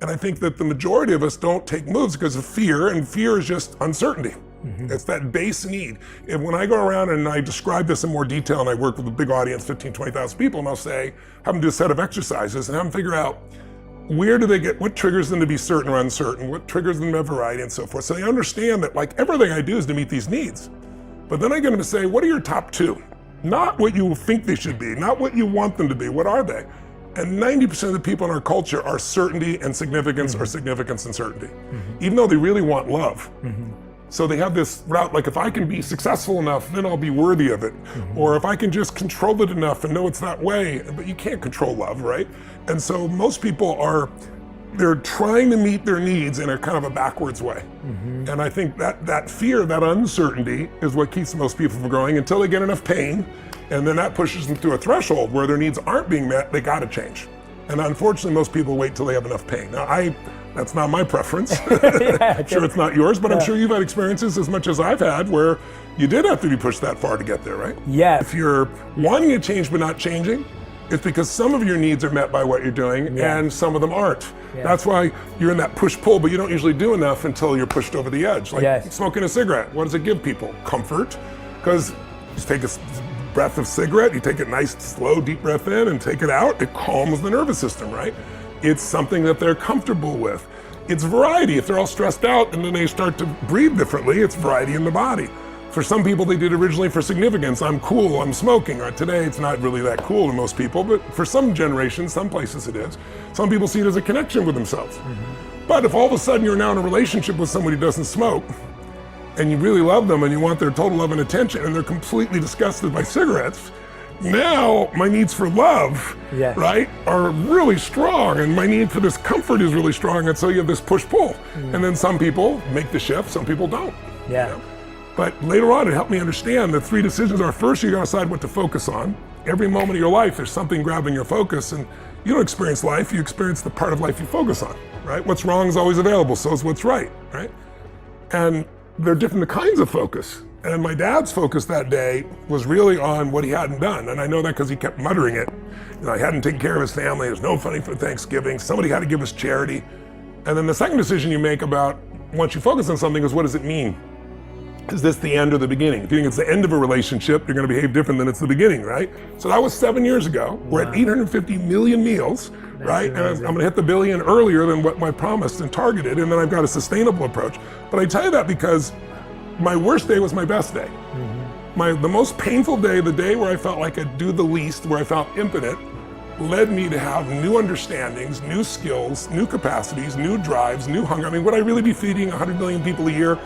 And I think that the majority of us don't take moves because of fear, and fear is just uncertainty. It's that base need. And when I go around and I describe this in more detail, and I work with a big audience, 15, 20,000 people, and I'll say, have them do a set of exercises and have them figure out where do they get, what triggers them to be certain or uncertain, what triggers them to have variety and so forth. So they understand that like everything I do is to meet these needs. But then I get them to say, what are your top two? Not what you think they should be, not what you want them to be, what are they? And 90% of the people in our culture are certainty and significance or significance and certainty, even though they really want love. So they have this route, like if I can be successful enough, then I'll be worthy of it. Or if I can just control it enough and know it's that way, but you can't control love, right? And so most people they're trying to meet their needs in a kind of a backwards way. And I think that fear, that uncertainty is what keeps most people from growing until they get enough pain. And then that pushes them through a threshold where their needs aren't being met, they gotta change. And unfortunately, most people wait till they have enough pain. Now, that's not my preference. I'm sure it's not yours, but I'm sure you've had experiences as much as I've had where you did have to be pushed that far to get there, right? Yeah. If you're wanting to change but not changing, it's because some of your needs are met by what you're doing and some of them aren't. That's why you're in that push-pull, but you don't usually do enough until you're pushed over the edge. Like smoking a cigarette, what does it give people? Comfort, because you take a breath of cigarette, you take a nice, slow, deep breath in and take it out, it calms the nervous system, right? It's something that they're comfortable with. It's variety. If they're all stressed out and then they start to breathe differently, it's variety in the body. For some people, they did originally for significance. I'm cool, I'm smoking. Today, it's not really that cool to most people, but for some generations, some places it is. Some people see it as a connection with themselves. But if all of a sudden you're now in a relationship with somebody who doesn't smoke, and you really love them and you want their total love and attention, and they're completely disgusted by cigarettes, now my needs for love, right, are really strong, and my need for this comfort is really strong, and so you have this push-pull. And then some people make the shift, some people don't. You know? But later on, it helped me understand that 3 decisions are, first, you gotta decide what to focus on. Every moment of your life, there's something grabbing your focus, and you don't experience life, you experience the part of life you focus on, right? What's wrong is always available, so is what's right, right? And there are different kinds of focus. And my dad's focus that day was really on what he hadn't done. And I know that because he kept muttering it. You know, he hadn't taken care of his family, there's no money for Thanksgiving, somebody had to give us charity. And then the second decision you make about, once you focus on something, is what does it mean? Is this the end or the beginning? If you think it's the end of a relationship, you're gonna behave different than it's the beginning, right? So that was 7 years ago. We're at 850 million meals, right? And I'm gonna hit the billion earlier than what I promised and targeted, and then I've got a sustainable approach. But I tell you that because my worst day was my best day. The most painful day, the day where I felt like I'd do the least, where I felt impotent, led me to have new understandings, new skills, new capacities, new drives, new hunger. I mean, would I really be feeding 100 million people a year,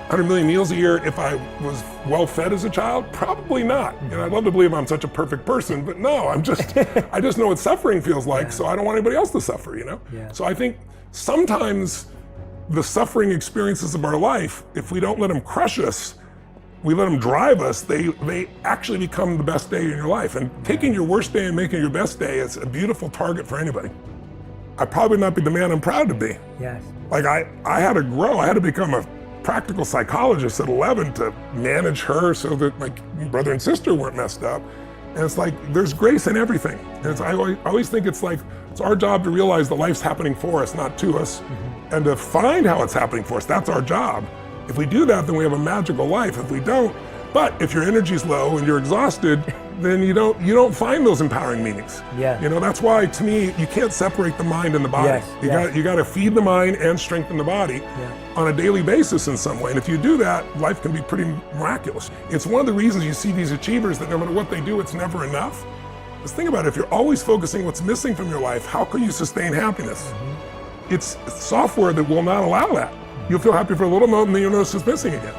100 million meals a year if I was well fed as a child? Probably not. And I'd love to believe I'm such a perfect person, but no, I just know what suffering feels like, so I don't want anybody else to suffer, you know? So I think sometimes the suffering experiences of our life, if we don't let them crush us, we let them drive us, they actually become the best day in your life. And taking your worst day and making your best day is a beautiful target for anybody. I'd probably not be the man I'm proud to be. Like I had to grow, I had to become a practical psychologist at 11 to manage her so that my brother and sister weren't messed up. And it's like, there's grace in everything. And I always think it's like, it's our job to realize that life's happening for us, not to us, and to find how it's happening for us. That's our job. If we do that, then we have a magical life. If we don't, but if your energy's low and you're exhausted, then you don't find those empowering meanings. You know, that's why, to me, you can't separate the mind and the body. You got to feed the mind and strengthen the body on a daily basis in some way. And if you do that, life can be pretty miraculous. It's one of the reasons you see these achievers that no matter what they do, it's never enough. Just think about it, if you're always focusing what's missing from your life, how can you sustain happiness? It's software that will not allow that. You'll feel happy for a little moment and then you'll notice it's missing again.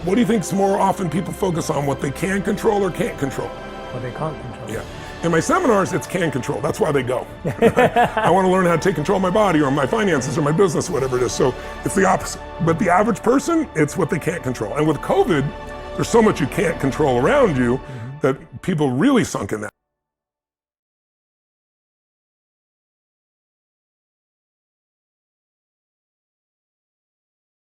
What do you think's more often people focus on, what they can control or can't control? What they can't control. In my seminars, it's can control. That's why they go. I want to learn how to take control of my body or my finances or my business, whatever it is. So it's the opposite. But the average person, it's what they can't control. And with COVID, there's so much you can't control around you that people really sunk in that.